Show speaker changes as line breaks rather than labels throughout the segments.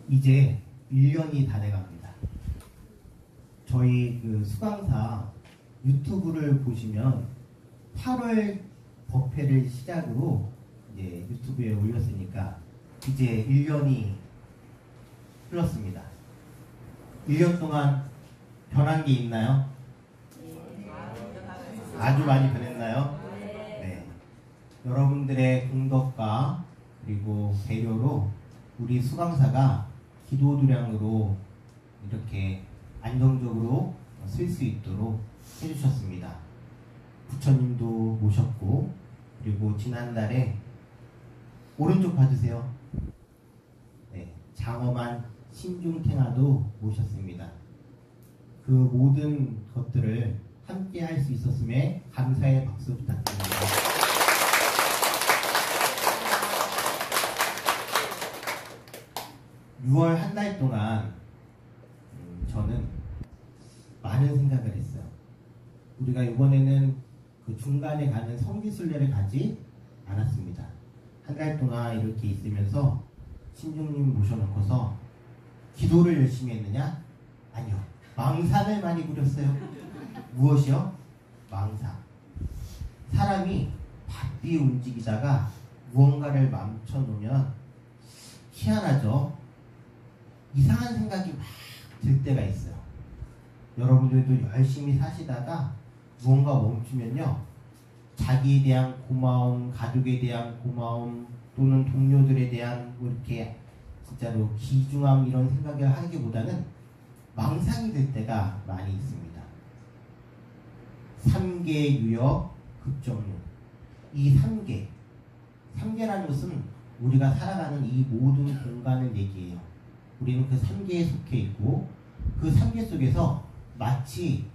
이제 1년이 다 돼갑니다. 저희 그 수강사 유튜브를 보시면 8월 법회를 시작으로 이제 유튜브에 올렸으니까 이제 1년이 흘렀습니다. 1년 동안 변한 게 있나요? 아주 많이 변했나요? 네. 여러분들의 공덕과 그리고 배려로 우리 수강사가 기도도량으로 이렇게 안정적으로 쓸 수 있도록 해주셨습니다. 부처님도 모셨고, 그리고 지난달에 오른쪽 봐주세요. 네, 장엄한 신중탱화도 모셨습니다. 그 모든 것들을 함께 할 수 있었음에 감사의 박수 부탁드립니다. (6월) 한 달 동안 저는 많은 생각을 했어요. 우리가 이번에는 그 중간에 가는 성지순례를 가지 않았습니다. 한 달 동안 이렇게 있으면서 신중님 모셔놓고서 기도를 열심히 했느냐? 아니요. 망상을 많이 부렸어요. 무엇이요? 망상. 사람이 바삐 움직이다가 무언가를 멈춰놓으면 희한하죠? 이상한 생각이 막 들 때가 있어요. 여러분들도 열심히 사시다가 무언가 멈추면요, 자기에 대한 고마움, 가족에 대한 고마움, 또는 동료들에 대한 뭐 이렇게 진짜로 귀중함 이런 생각을 하기보다는 망상이 들 때가 많이 있습니다. 3계 유역 급정류. 이 3계라는 것은 우리가 살아가는 이 모든 공간을 얘기해요. 우리는 그 3계에 속해 있고, 그 3계 속에서 마치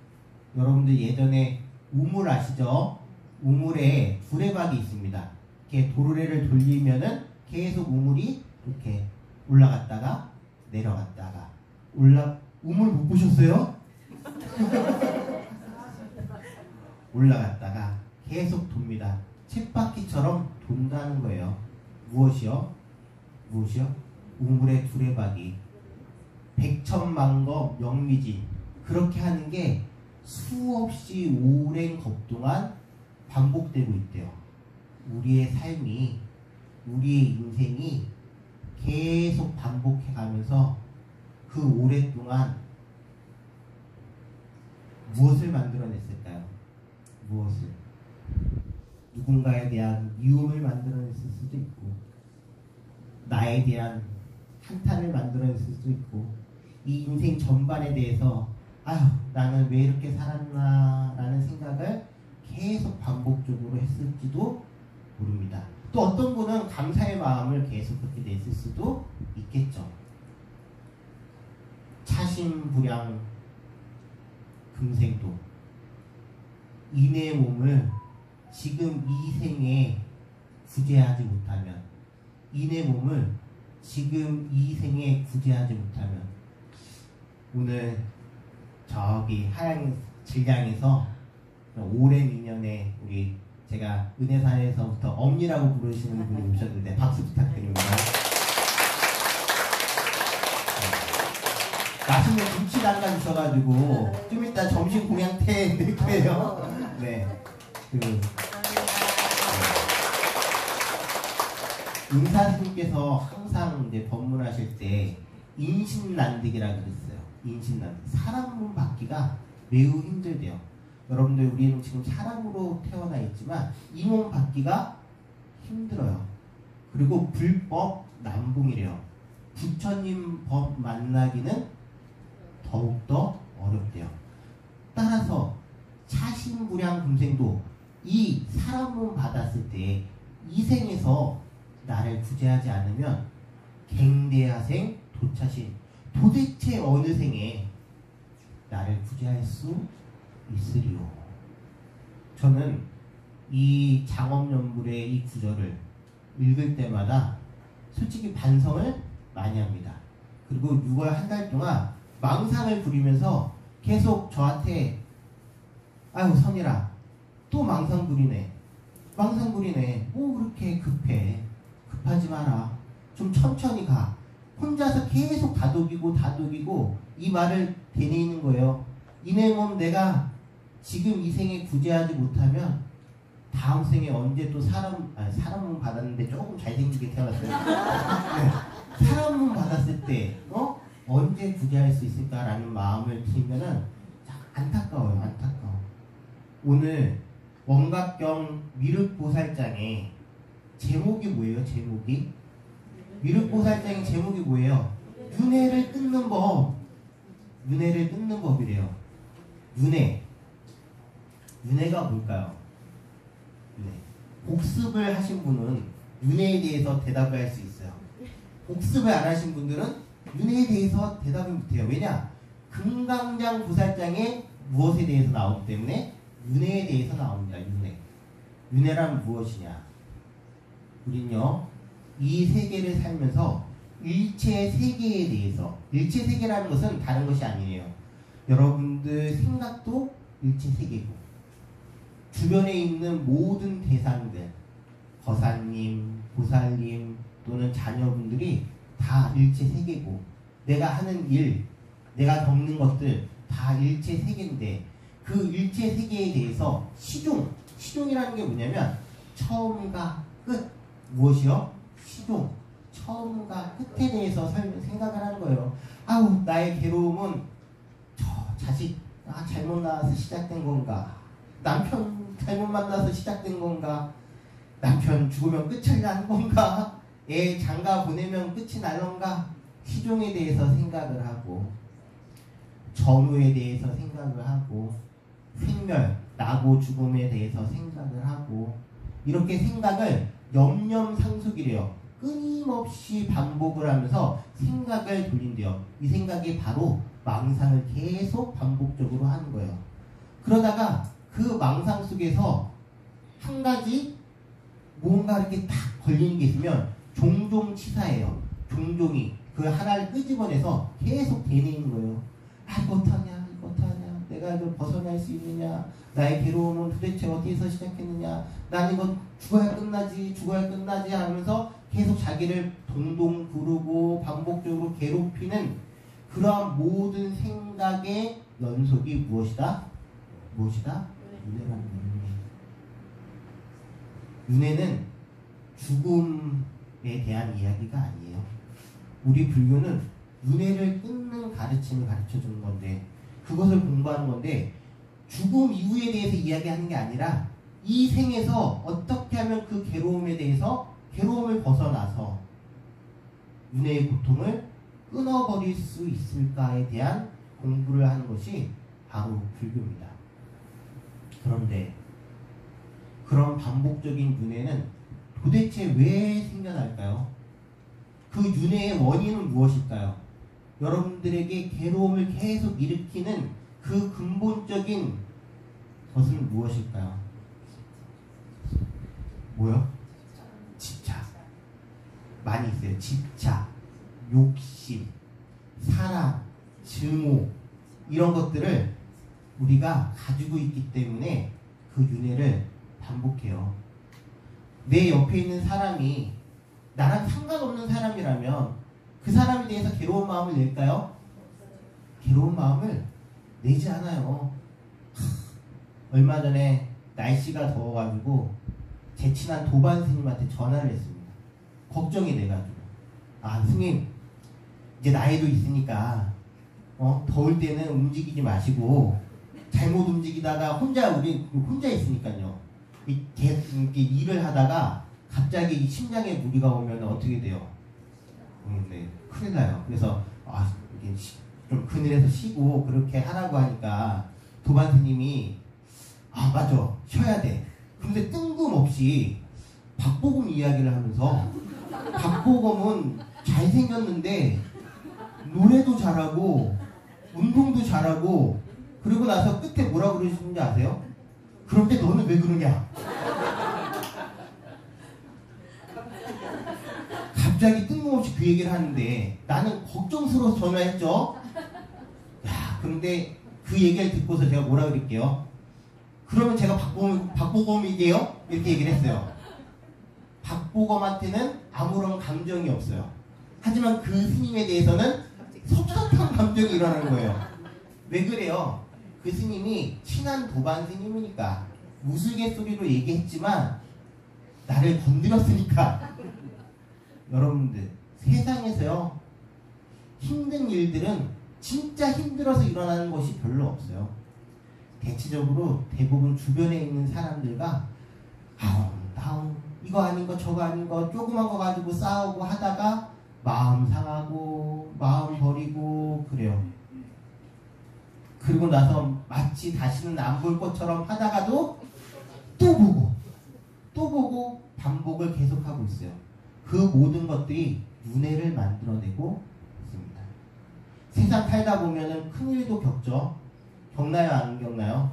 여러분들 예전에 우물 아시죠? 우물에 두레박이 있습니다. 이렇게 도르래를 돌리면은 계속 우물이 이렇게 올라갔다가 내려갔다가 우물 못 보셨어요? 올라갔다가 계속 돕니다. 쳇바퀴처럼 돈다는 거예요. 무엇이요? 우물의 두레박이. 백천만거 명미진. 그렇게 하는 게 수없이 오랜 것 동안 반복되고 있대요. 우리의 삶이, 우리의 인생이 계속 반복해가면서 그 오랫동안 무엇을 만들어냈을까요? 무엇을? 누군가에 대한 미움을 만들어냈을 수도 있고, 나에 대한 한탄을 만들어냈을 수도 있고, 이 인생 전반에 대해서 아휴 나는 왜 이렇게 살았나 라는 생각을 계속 반복적으로 했을지도 모릅니다. 또 어떤 분은 감사의 마음을 계속 그렇게 냈을 수도 있겠죠. 차심부량 금생도. 인의 몸을 지금 이 생에 구제하지 못하면, 인의 몸을 지금 이 생에 구제하지 못하면, 오늘 저기 하양 질량에서 오랜 인연에 우리 제가 은혜사에서부터 엄니라고 부르시는 분이 오셨는데 박수 부탁드립니다. 맛있는 김치 담가주셔가지고 좀 이따 점심 공양태 낼 거예요. 네. 은사님께서 항상 이제 법문하실 때 인신난득이라 그랬어요. 인신난득. 사람 몸 받기가 매우 힘들대요. 여러분들, 우리는 지금 사람으로 태어나 있지만 이 몸 받기가 힘들어요. 그리고 불법 남봉이래요. 부처님 법 만나기는 더욱더 어렵대요. 따라서 차심부량 금생도, 이 사람 몸 받았을 때 이 생에서 나를 구제하지 않으면 갱대하생 도차신, 도대체 어느 생에 나를 구제할 수 있으리요. 저는 이 장엄연불의 이 구절을 읽을 때마다 솔직히 반성을 많이 합니다. 그리고 6월 한 달 동안 망상을 부리면서 계속 저한테 아유 선이라 또 망상 부리네, 뭐 그렇게 급해, 급하지 마라, 좀 천천히 가, 혼자서 계속 다독이고 이 말을 되뇌이는 거예요. 이내 몸 내가 지금 이 생에 구제하지 못하면 다음 생에 언제 또 사람 몸 받았는데 조금 잘생기게 태어났어요. 네. 사람 몸 받았을 때 언제 구제할 수 있을까라는 마음을 들면은 안타까워요. 안타까워. 오늘 원각경 미륵보살장의 제목이 뭐예요? 제목이? 미륵보살장의 제목이 뭐예요? 윤회를 끊는 법. 윤회를 끊는 법이래요. 윤회가 뭘까요? 윤회. 복습을 하신 분은 윤회에 대해서 대답을 할 수 있어요. 복습을 안 하신 분들은 윤회에 대해서 대답을 못해요. 왜냐? 금강장 보살장에 무엇에 대해서 나오기 때문에 윤회에 대해서 나옵니다. 윤회란 무엇이냐? 우린요, 이 세계를 살면서 일체 세계에 대해서, 일체 세계라는 것은 다른 것이 아니에요. 여러분들 생각도 일체 세계고, 주변에 있는 모든 대상들, 거사님, 보살님 또는 자녀분들이 다 일체 세계고, 내가 하는 일, 내가 겪는 것들 다 일체 세계인데, 그 일체 세계에 대해서 시종이라는 게 뭐냐면 처음과 끝. 무엇이요? 시종. 처음과 끝에 대해서 생각을 하는 거예요. 아우, 나의 괴로움은 저 자식 잘못 낳아서 시작된 건가? 남편 잘못 만나서 시작된 건가? 남편 죽으면 끝이 나는 건가? 애 장가 보내면 끝이 날런가? 시종에 대해서 생각을 하고, 전후에 대해서 생각을 하고, 생멸, 나고 죽음에 대해서 생각을 하고, 이렇게 생각을 염념상속이래요. 끊임없이 반복을 하면서 생각을 돌린대요. 이 생각이 바로 망상을 계속 반복적으로 하는 거예요. 그러다가 그 망상 속에서 한 가지 뭔가 이렇게 딱 걸리는 게 있으면 종종 치사해요. 종종이 그 하나를 끄집어내서 계속 되뇌이는 거예요. 이거 어떡하냐, 이거 어떡하냐, 내가 이걸 벗어날 수 있느냐, 나의 괴로움은 도대체 어디에서 시작했느냐, 나는 이건 죽어야 끝나지 하면서 계속 자기를 동동 구르고 반복적으로 괴롭히는 그러한 모든 생각의 연속이 무엇이다? 윤회라는 거예요. 윤회는 죽음에 대한 이야기가 아니에요. 우리 불교는 윤회를 끊는 가르침을 가르쳐주는 건데, 그것을 공부하는 건데, 죽음 이후에 대해서 이야기하는 게 아니라 이 생에서 어떻게 하면 그 괴로움에 대해서 괴로움을 벗어나서 윤회의 고통을 끊어버릴 수 있을까에 대한 공부를 하는 것이 바로 불교입니다. 그런데 그런 반복적인 윤회는 도대체 왜 생겨날까요? 그 윤회의 원인은 무엇일까요? 여러분들에게 괴로움을 계속 일으키는 그 근본적인 것은 무엇일까요? 뭐요? 집착. 많이 있어요. 집착, 욕심, 사랑, 증오, 이런 것들을 우리가 가지고 있기 때문에 그 윤회를 반복해요. 내 옆에 있는 사람이 나랑 상관없는 사람이라면 그 사람에 대해서 괴로운 마음을 낼까요? 괴로운 마음을 내지 않아요. 얼마 전에 날씨가 더워가지고 제 친한 도반 스님한테 전화를 했습니다. 걱정이 돼가지고, 스님, 이제 나이도 있으니까 더울 때는 움직이지 마시고, 잘못 움직이다가 우리 혼자 있으니까요, 이렇게 일을 하다가 갑자기 심장에 무리가 오면 어떻게 돼요? 네, 큰일 나요. 그래서 이게 좀 그늘에서 쉬고 그렇게 하라고 하니까 도반 스님이 맞아, 쉬어야 돼. 근데 뜬금없이 박보검 이야기를 하면서, 박보검은 잘생겼는데 노래도 잘하고 운동도 잘하고, 그리고 나서 끝에 뭐라 그러시는지 아세요? 그런데 너는 왜 그러냐? 갑자기 뜬금없이 그 얘기를 하는데 나는 걱정스러워서 전화했죠. 그런데 그 얘기를 듣고서 제가 뭐라 그럴게요? 그러면 제가 박보검이게요? 이렇게 얘기를 했어요. 박보검한테는 아무런 감정이 없어요. 하지만 그 스님에 대해서는 섭섭한 감정이 일어나는 거예요. 왜 그래요? 그 스님이 친한 도반 스님이니까 우스갯소리로 얘기했지만 나를 건드렸으니까. 여러분들, 세상에서요 힘든 일들은 진짜 힘들어서 일어나는 것이 별로 없어요. 대체적으로 대부분 주변에 있는 사람들과 다운 이거 아닌 거 저거 아닌 거 조그만 거 가지고 싸우고 하다가 마음 상하고 마음 버리고 그래요. 그리고 나서 마치 다시는 안 볼 것처럼 하다가도 또 보고 반복을 계속하고 있어요. 그 모든 것들이 윤회를 만들어내고 있습니다. 세상 살다 보면은 큰일도 겪죠. 겪나요? 안 겪나요?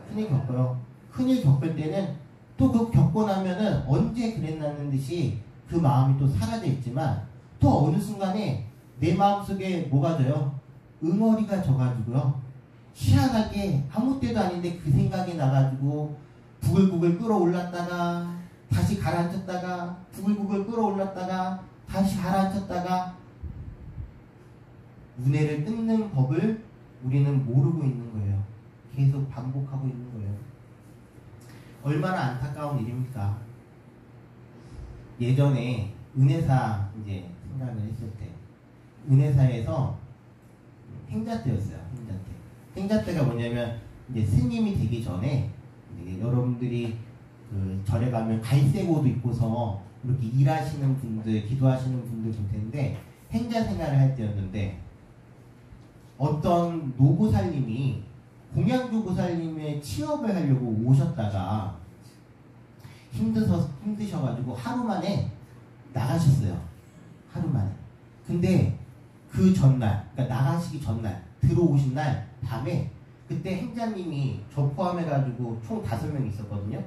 큰일 겪어요. 큰일 겪을 때는 또 그 겪고 나면은 언제 그랬나는 듯이 그 마음이 또 사라져 있지만 또 어느 순간에 내 마음속에 뭐가 져요? 응어리가 져가지고요. 희한하게 아무 때도 아닌데 그 생각이 나가지고 부글부글 끓어올랐다가 다시 가라앉혔다가 부글부글 끓어올랐다가 다시 가라앉혔다가 윤회를 끊는 법을 우리는 모르고 있는 거예요. 계속 반복하고 있는 거예요. 얼마나 안타까운 일입니까? 예전에 은혜사 이제 생각을 했을 때 은혜사에서 행자 때였어요. 행자 때가 뭐냐면 이제 스님이 되기 전에 이제 여러분들이 그 절에 가면 갈색 옷 입고서 이렇게 일하시는 분들, 기도하시는 분들 볼 텐데 행자 생활을 할 때였는데 어떤 노보살님이 공양주 보살님의 취업을 하려고 오셨다가 힘드셔가지고 하루 만에 나가셨어요. 하루 만에. 근데 그 전날, 그러니까 나가시기 전날, 들어오신 날 밤에 그때 행자님이 저 포함해가지고 총 5명 있었거든요.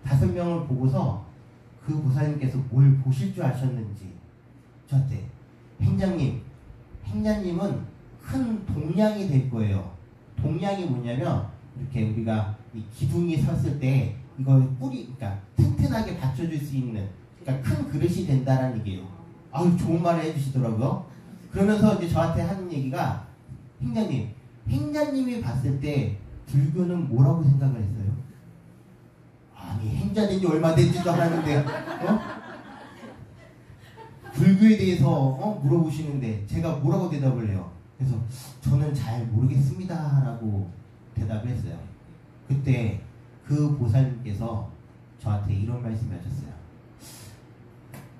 5명을 보고서 그 보살님께서 뭘 보실 줄 아셨는지 저한테 행자님은 큰 동량이 될 거예요. 동량이 뭐냐면 이렇게 우리가 이 기둥이 섰을 때 이걸 그러니까 튼튼하게 받쳐줄 수 있는 그러니까 큰 그릇이 된다는 얘기예요. 아유 좋은 말을 해주시더라고요. 그러면서 이제 저한테 하는 얘기가 행자님이 봤을 때 불교는 뭐라고 생각을 했어요? 아니 행자된 지 얼마 된지도 알았는데 불교에 대해서 물어보시는데 제가 뭐라고 대답을 해요? 그래서 저는 잘 모르겠습니다 라고 대답을 했어요. 그때 그 보살님께서 저한테 이런 말씀을 하셨어요.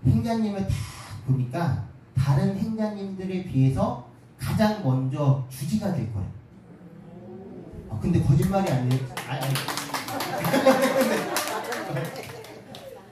행자님을 다 보니까 다른 행자님들에 비해서 가장 먼저 주지가 될 거예요. 근데 거짓말이 아니에요.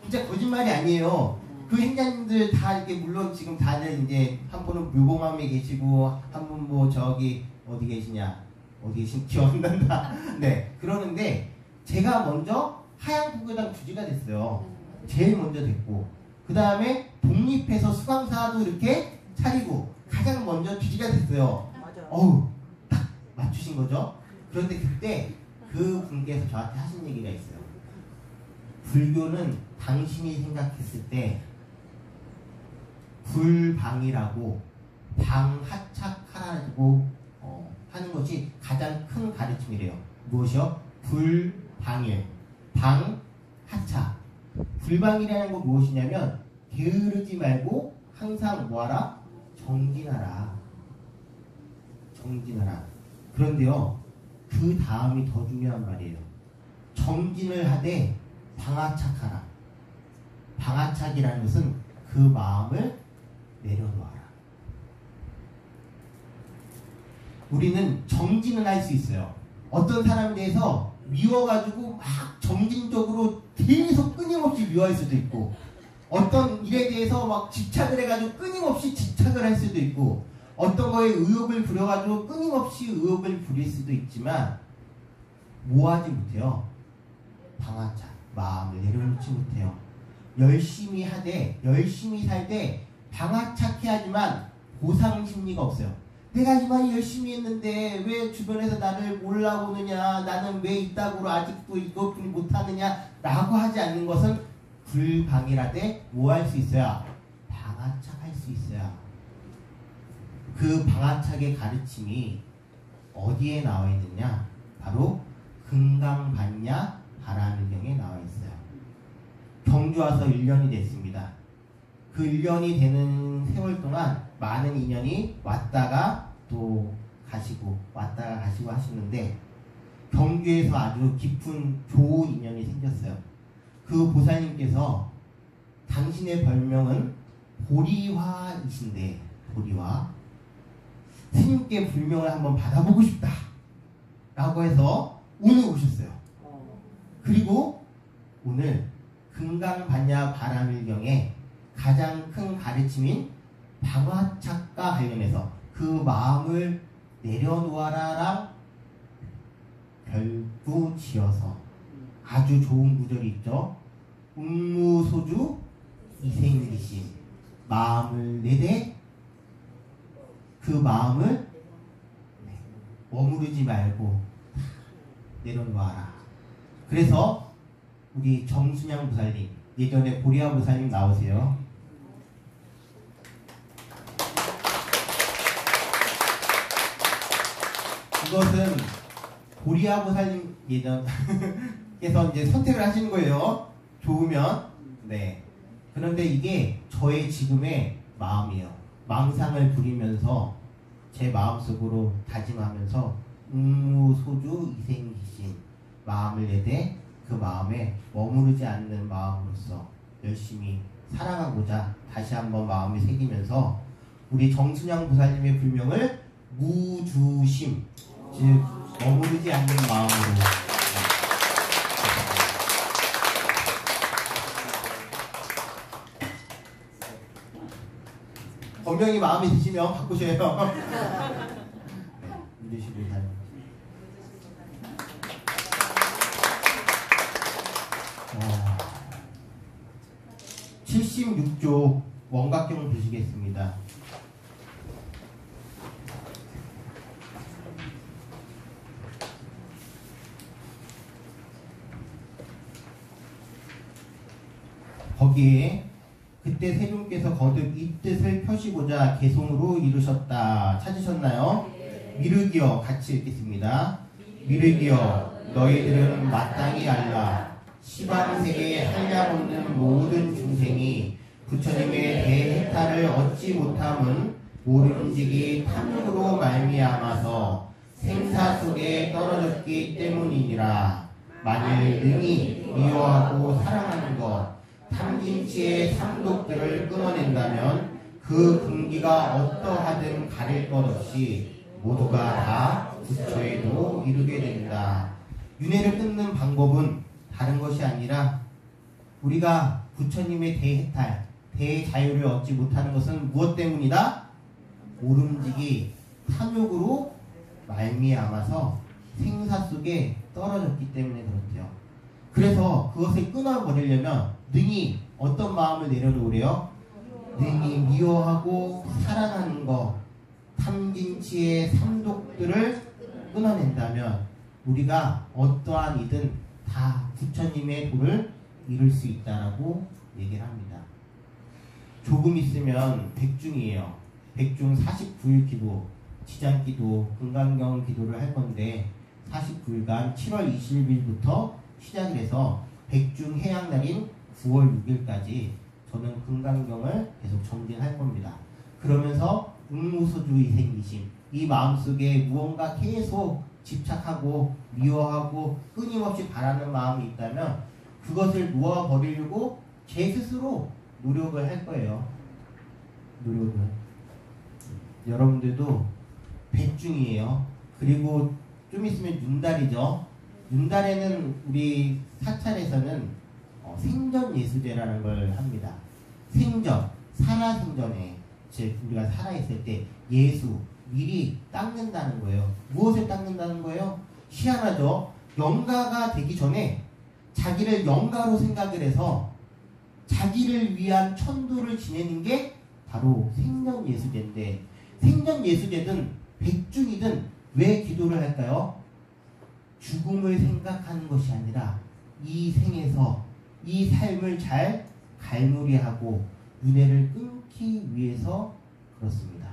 진짜 거짓말이 아니에요. 그 행자님들 다 이렇게 물론 지금 다들 이제 한 분은 묘봉암에 계시고 한 분 뭐 저기 어디 계시냐 어디 계신 기억 안 난다. 네 그러는데 제가 먼저 하양국회당 주지가 됐어요. 제일 먼저 됐고 그 다음에 독립해서 수강사도 이렇게 차리고 가장 먼저 주지가 됐어요. 어우 딱 맞추신 거죠. 그런데 그때 그 분께서 저한테 하신 얘기가 있어요. 불교는 당신이 생각했을 때 불방이라고 방하착하라고 하는 것이 가장 큰 가르침이래요. 무엇이요? 불방일, 방하착. 불방이라는 건 무엇이냐면 게으르지 말고 항상 뭐하라? 정진하라. 정진하라. 그런데요, 그 다음이 더 중요한 말이에요. 정진을 하되 방하착하라. 방하착이라는 것은 그 마음을 내려놓아라. 우리는 정진은 할 수 있어요. 어떤 사람에 대해서 미워가지고 막 정진적으로 계속 끊임없이 미워할 수도 있고 어떤 일에 대해서 막 집착을 해가지고 끊임없이 집착을 할 수도 있고 어떤 거에 의욕을 부려가지고 끊임없이 의욕을 부릴 수도 있지만 뭐하지 못해요? 방하착, 마음을 내려놓지 못해요. 열심히 하되 열심히 살되 방하착해야지만 보상 심리가 없어요. 내가 이만히 열심히 했는데 왜 주변에서 나를 몰라보느냐, 나는 왜 이따구로 아직도 이것뿐이 못하느냐 라고 하지 않는 것은 불방이라되 뭐 할 수 있어야? 방하착할 수 있어야 그 방아착의 가르침이 어디에 나와 있느냐? 바로 금강반야 바라밀경에 나와 있어요. 경주 와서 1년이 됐습니다. 그 1년이 되는 세월 동안 많은 인연이 왔다가 또 가시고 왔다가 가시고 하시는데 경주에서 아주 깊은 좋은 인연이 생겼어요. 그 보살님께서 당신의 별명은 보리화이신데 보리화 스님께 불명을 한번 받아보고 싶다 라고 해서 오늘 오셨어요. 그리고 오늘 금강반야 바라밀경에 가장 큰 가르침인 방화착과 관련해서 그 마음을 내려놓아라랑 별구 지어서 아주 좋은 구절이 있죠. 웅무소주 이생기심 마음을 내되 그 마음을 머무르지 말고 내려놓아라. 그래서 우리 정순양 보살님 예전에 보리아 보살님 나오세요. 이것은 보리아 보살님 예전께서 이제 선택을 하시는 거예요. 좋으면. 네. 그런데 이게 저의 지금의 마음이에요. 망상을 부리면서 제 마음속으로 다짐하면서 웅무소주 이생기신 마음을 내되 그 마음에 머무르지 않는 마음으로서 열심히 살아가고자 다시 한번 마음이 새기면서 우리 정순양 보살님의 불명을 무주심 즉 머무르지 않는 마음으로 본명이 마음에 드시면 바꾸셔요. 무주심 보살님 76쪽 원각경을 보시겠습니다. 거기에 그때 세존께서 거듭 이 뜻을 펴시고자 개송으로 이루셨다. 찾으셨나요? 미륵이여 같이 읽겠습니다. 미륵이여 너희들은 마땅히 알라. 시방세계에 한량없는 모든 중생이 부처님의 대해탈을 얻지 못함은 모름지기 탐욕으로 말미암아서 생사 속에 떨어졌기 때문이니라. 만일 능히 미워하고 사랑하는 것 탐진치의 삼독들을 끊어낸다면 그 근기가 어떠하든 가릴 것 없이 모두가 다 부처에도 이르게 된다. 윤회를 끊는 방법은 다른 것이 아니라 우리가 부처님의 대해탈, 대자유를 얻지 못하는 것은 무엇 때문이다? 모름지기 탐욕으로 말미암아서 생사 속에 떨어졌기 때문에 그렇대요. 그래서 그것을 끊어버리려면 능히 어떤 마음을 내려놓으래요? 능히 미워하고 사랑하는 것, 탐진치의 삼독들을 끊어낸다면 우리가 어떠한 이든 다 부처님의 도를 이룰 수 있다라고 얘기를 합니다. 조금 있으면 백중이에요. 백중 49일 기도, 지장기도, 금강경 기도를 할 건데 49일간 7월 20일부터 시작을 해서 백중 해양날인 9월 6일까지 저는 금강경을 계속 정진할 겁니다. 그러면서 웅무소주의 생기심, 이 마음속에 무언가 계속 집착하고 미워하고 끊임없이 바라는 마음이 있다면 그것을 놓아버리려고 제 스스로 노력을 할 거예요. 노력을. 여러분들도 백중이에요. 그리고 좀 있으면 윤달이죠. 윤달에는 우리 사찰에서는 생전예수제라는 걸 합니다. 생전, 살아생전에 즉 우리가 살아있을 때 예수, 미리 닦는다는 거예요. 무엇을 닦는다는 거예요? 희한하죠? 영가가 되기 전에 자기를 영가로 생각을 해서 자기를 위한 천도를 지내는 게 바로 생전예수제인데 생전예수제든 백중이든 왜 기도를 할까요? 죽음을 생각하는 것이 아니라 이 생에서 이 삶을 잘 갈무리하고 윤회를 끊기 위해서 그렇습니다.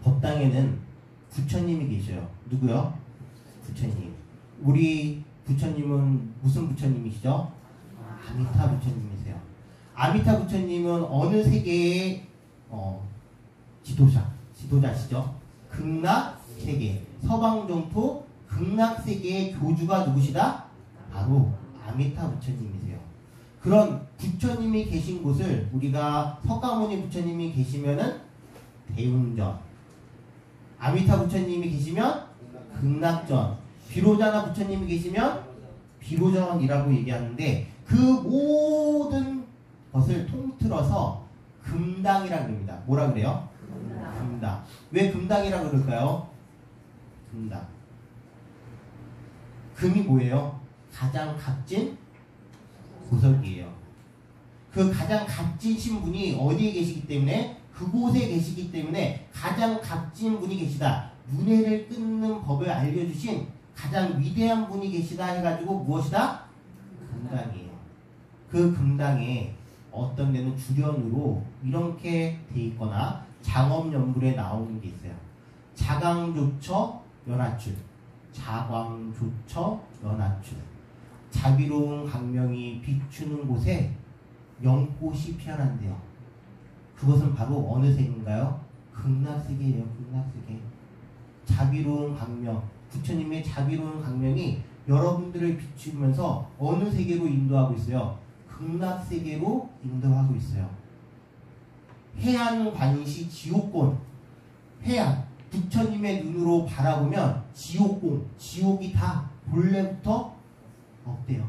법당에는 부처님이 계셔요. 누구요? 부처님. 우리 부처님은 무슨 부처님이시죠? 아미타 부처님이세요. 아미타 부처님은 어느 세계의 지도자시죠? 극락세계, 서방정토 극락세계의 교주가 누구시다? 바로 아미타 부처님이세요. 그런 부처님이 계신 곳을 우리가 석가모니 부처님이 계시면은 대웅전, 아미타 부처님이 계시면 극락전, 비로자나 부처님이 계시면 비로전이라고 얘기하는데 그 모든 것을 통틀어서 금당이라고 합니다. 뭐라 그래요? 금당. 왜 금당이라고 그럴까요? 금당. 금이 뭐예요? 가장 값진 보석이에요. 그 가장 값진 신분이 어디에 계시기 때문에 그곳에 계시기 때문에 가장 값진 분이 계시다. 문해를 끊는 법을 알려주신 가장 위대한 분이 계시다 해가지고 무엇이다? 금당이에요. 그 금당에 어떤 데는 주련으로 이렇게 돼 있거나 장엄연불에 나오는 게 있어요. 자강조처 연하출, 자광조처 연하출. 자비로운 강명이 비추는 곳에 연꽃이 피어난대요. 그것은 바로 어느 세계인가요? 극락세계예요. 극락세계. 자비로운 강명, 부처님의 자비로운 강명이 여러분들을 비추면서 어느 세계로 인도하고 있어요? 극락세계로 인도하고 있어요. 해안관시 지옥권, 해안, 부처님의 눈으로 바라보면 지옥공, 지옥이 다 본래부터 없대요.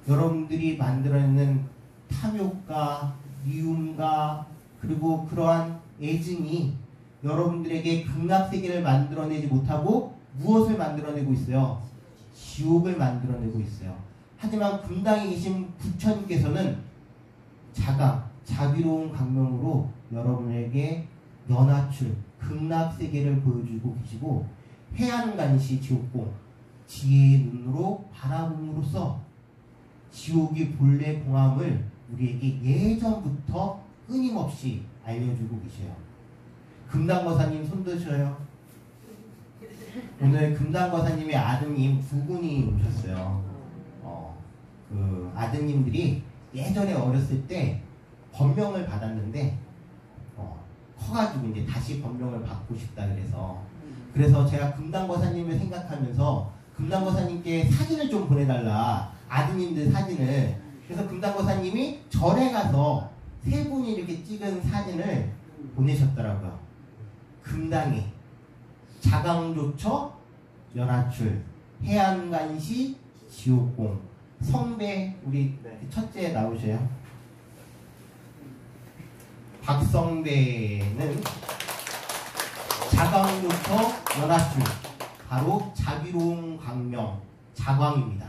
여러분들이 만들어내는 탐욕과 미움과 그리고 그러한 애증이 여러분들에게 극락세계를 만들어내지 못하고 무엇을 만들어내고 있어요? 지옥을 만들어내고 있어요. 하지만 금당에 계신 부처님께서는 자비로운 강명으로 여러분에게 연하출, 극락세계를 보여주고 계시고 해안간시 지옥공, 지혜의 눈으로 바라봄으로써 지옥이 본래 공함을 우리에게 예전부터 끊임없이 알려주고 계셔요. 금당거사님 손 드셔요. 오늘 금당거사님의 아드님 두 분이 오셨어요. 그 아드님들이 예전에 어렸을 때 법명을 받았는데 커가지고 이제 다시 법명을 받고 싶다 그래서 제가 금당거사님을 생각하면서 금당거사님께 사진을 좀 보내달라, 아드님들 사진을. 그래서 금당거사님이 절에 가서 세 분이 이렇게 찍은 사진을 보내셨더라고요. 금당에 자강조처 연하출, 해안간시 지옥공, 성배. 우리 첫째 나오셔요. 박성배는 자강조처 연하출, 바로 자비로운 강명 자광입니다.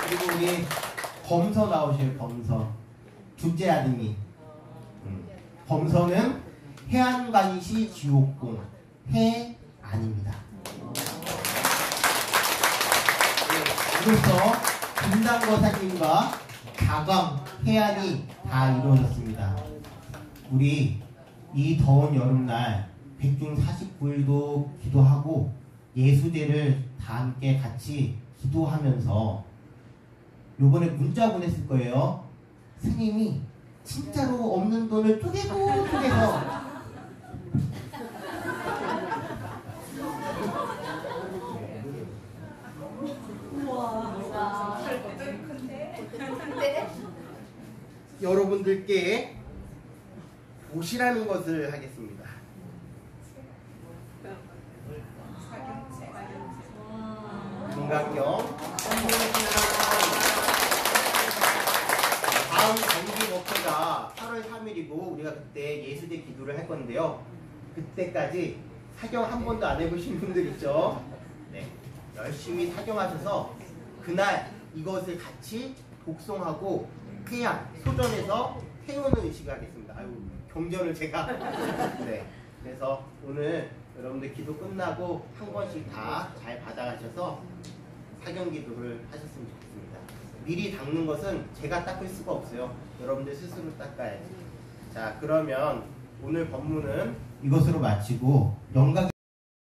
그리고 우리 범서 나오셔요. 범서 둘째 아드님. 범서는 해안간시 지옥공, 해 아닙니다. 이로써 금당거사님과 자광, 해안이 다 이루어졌습니다. 우리 이 더운 여름날 백중 49일도 기도하고 예수제를 다 함께 같이 기도하면서 요번에 문자 보냈을 거예요. 스님이 진짜로 없는 돈을 쪼개서 여러분들께 보시라는 것을 하겠습니다. 김강경. 다음 정기 목표가 8월 3일이고 우리가 그때 예수제 기도를 할 건데요. 그때까지 사경 한 번도 안 해보신 분들 있죠? 네, 열심히 사경하셔서 그날 이것을 같이 독송하고 태양, 소전에서 태우는 의식을 하겠습니다. 아유, 경전을 제가. 네, 그래서 오늘 여러분들 기도 끝나고 한 번씩 다 잘 받아가셔서 사경 기도를 하셨으면 좋겠습니다. 미리 닦는 것은 제가 닦을 수가 없어요. 여러분들 스스로 닦아야지. 자, 그러면 오늘 법문은 이것으로 마치고 영광